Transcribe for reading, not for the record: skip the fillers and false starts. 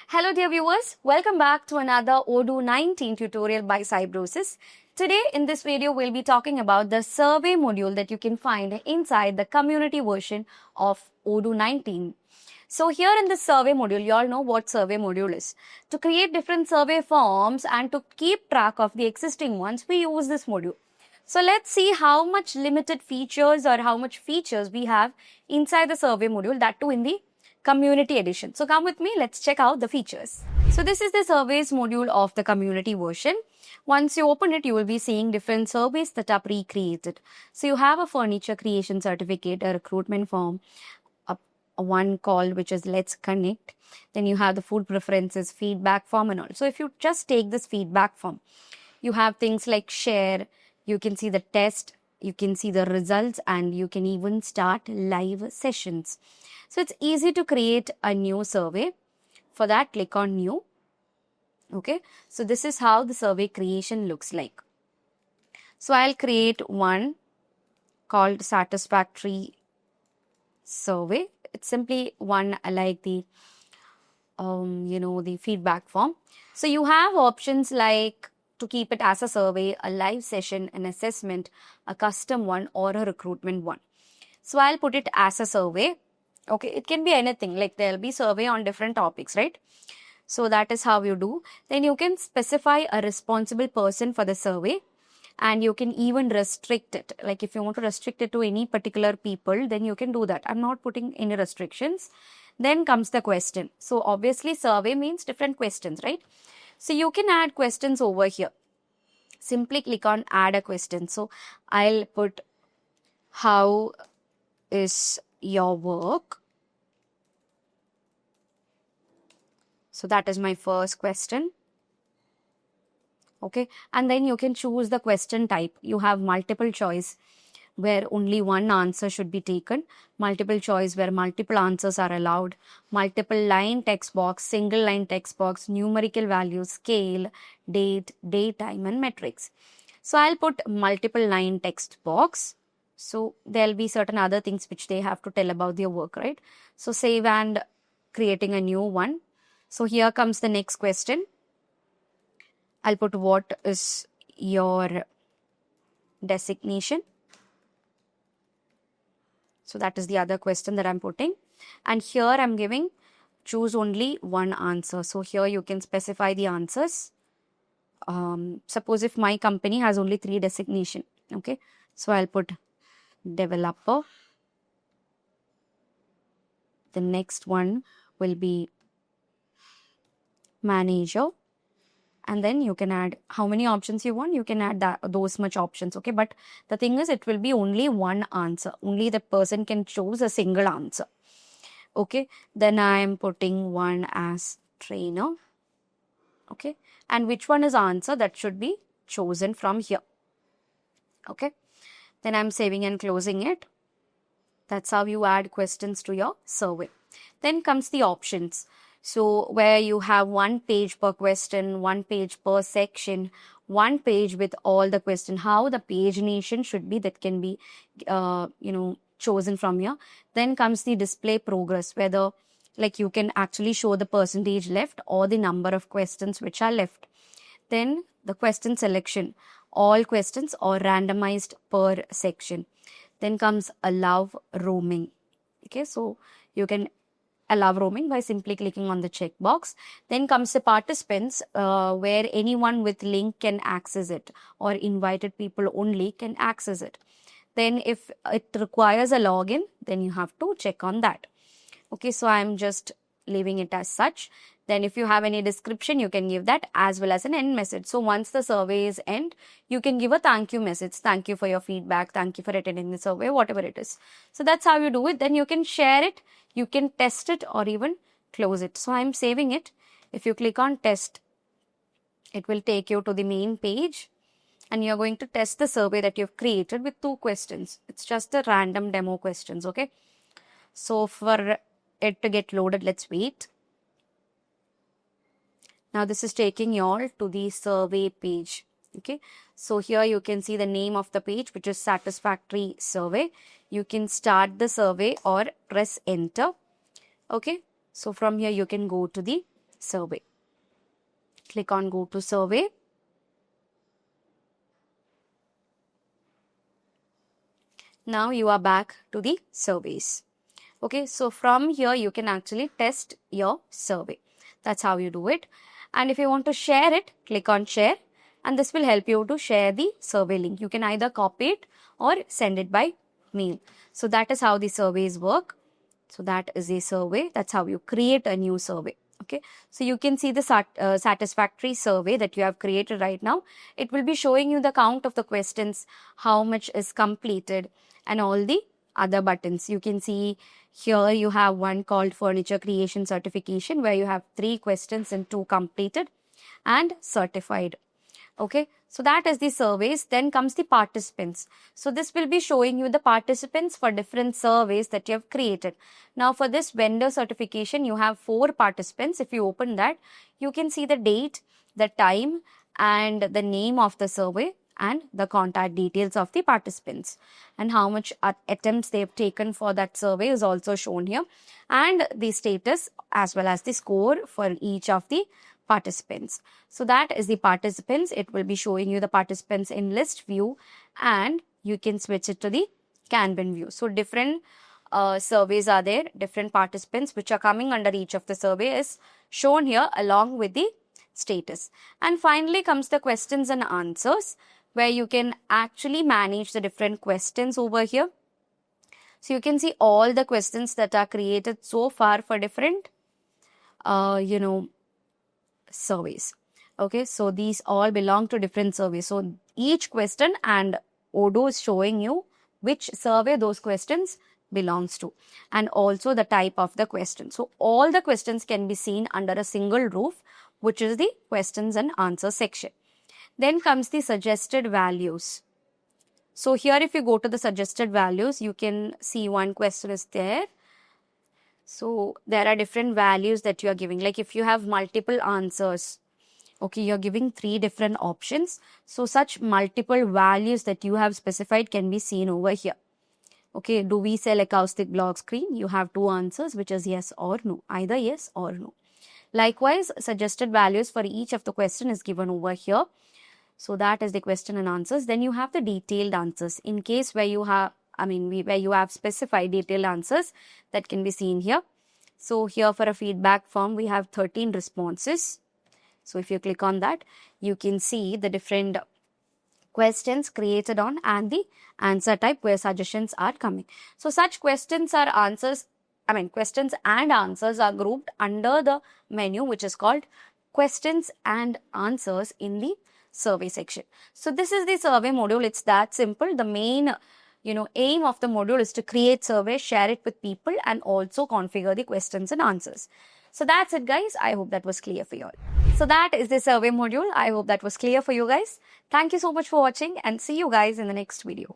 Hello dear viewers, welcome back to another Odoo 19 tutorial by Cybrosys. Today in this video we'll be talking about the survey module that you can find inside the community version of Odoo 19. So here in this survey module, you all know what survey module is. To create different survey forms and to keep track of the existing ones, we use this module. So let's see how much limited features or how much features we have inside the survey module, that too in the community edition. So come with me, let's check out the features. So this is the surveys module of the community version. Once you open it, you will be seeing different surveys that are pre-created. So you have a furniture creation certificate, a recruitment form, a one call which is let's connect. Then you have the food preferences, feedback form and all. So if you just take this feedback form, you have things like share, you can see the test, you can see the results, and you can even start live sessions. So it's easy to create a new survey. For that, click on new. Okay, so this is how the survey creation looks like. So I'll create one called satisfactory survey. It's simply one like the the feedback form. So you have options like to keep it as a survey, a live session, an assessment, a custom one, or a recruitment one. So I'll put it as a survey. Okay, it can be anything, like there'll be survey on different topics, right? So that is how you do. Then you can specify a responsible person for the survey, and you can even restrict it. Like if you want to restrict it to any particular people, then you can do that. I'm not putting any restrictions. Then comes the question. So obviously survey means different questions, right? So you can add questions over here. Simply click on add a question. So I'll put how is your work? So that is my first question. Okay, and then you can choose the question type. You have multiple choice where only one answer should be taken, multiple choice where multiple answers are allowed, multiple line text box, single line text box, numerical values, scale, date, time, and metrics. So I'll put multiple line text box. So there'll be certain other things which they have to tell about their work, right? So save and creating a new one. So here comes the next question. I'll put what is your designation. So that is the other question that I'm putting. And here I'm giving choose only one answer. So here you can specify the answers. Suppose if my company has only 3 designation. Okay. So I'll put developer. The next one will be manager. And then you can add how many options you want. You can add those much options. Okay. But the thing is, it will be only one answer. Only the person can choose a single answer. Okay. Then I am putting one as trainer. Okay. And which one is answer, that should be chosen from here. Okay. Then I'm saving and closing it. That's how you add questions to your survey. Then comes the options. So where you have one page per question, one page per section, one page with all the question, how the pagination should be, that can be, chosen from here. Then comes the display progress, whether like you can actually show the percentage left or the number of questions which are left. Then the question selection, all questions or randomized per section. Then comes allow roaming. Okay, so you can allow roaming by simply clicking on the checkbox. Then comes the participants, where anyone with link can access it, or invited people only can access it. Then if it requires a login, then you have to check on that. Okay, so I'm just leaving it as such. Then if you have any description, you can give that, as well as an end message. So once the survey is end, you can give a thank you message. Thank you for your feedback. Thank you for attending the survey, whatever it is. So that's how you do it. Then you can share it, you can test it, or even close it. So I'm saving it. If you click on test, it will take you to the main page, and you're going to test the survey that you've created with 2 questions. It's just a random demo questions. Okay. So for it to get loaded, let's wait. Now this is taking you all to the survey page. Okay, so here you can see the name of the page, which is satisfactory survey. You can start the survey or press enter. Okay, so from here you can go to the survey. Click on go to survey. Now you are back to the surveys. Okay, so from here you can actually test your survey. That's how you do it. And if you want to share it, click on share, and this will help you to share the survey link. You can either copy it or send it by mail. So that is how the surveys work. So that is a survey. That's how you create a new survey. Okay, so you can see the satisfactory survey that you have created right now. It will be showing you the count of the questions, how much is completed, and all the other buttons. You can see here you have one called furniture creation certification, where you have 3 questions and 2 completed and certified. Okay, so that is the surveys. Then comes the participants. So this will be showing you the participants for different surveys that you have created. Now for this vendor certification, you have 4 participants. If you open that, you can see the date, the time, and the name of the survey, and the contact details of the participants, and how much attempts they have taken for that survey is also shown here, and the status as well as the score for each of the participants. So that is the participants. It will be showing you the participants in list view, and you can switch it to the Kanban view. So different surveys are there, different participants which are coming under each of the survey is shown here along with the status. And finally comes the questions and answers, where you can actually manage the different questions over here. So you can see all the questions that are created so far for different surveys. Okay, so these all belong to different surveys. So each question and Odoo is showing you which survey those questions belongs to, and also the type of the question. So all the questions can be seen under a single roof, which is the questions and answers section. Then comes the suggested values. So here if you go to the suggested values, you can see one question is there. So there are different values that you are giving. Like if you have multiple answers, okay, you're giving 3 different options. So such multiple values that you have specified can be seen over here. Okay, do we sell acoustic block screen? You have 2 answers, which is yes or no, either yes or no. Likewise, suggested values for each of the question is given over here. So that is the question and answers. Then you have the detailed answers. In case where you have, where you have specified detailed answers, that can be seen here. So here for a feedback form, we have 13 responses. So if you click on that, you can see the different questions created on and the answer type where suggestions are coming. So such questions and answers are grouped under the menu, which is called questions and answers in the survey section. So this is the survey module. It's that simple. The main aim of the module is to create survey, share it with people, and also configure the questions and answers. So that's it, guys. I hope that was clear for you all. So that is the survey module. I hope that was clear for you guys. Thank you so much for watching, and see you guys in the next video.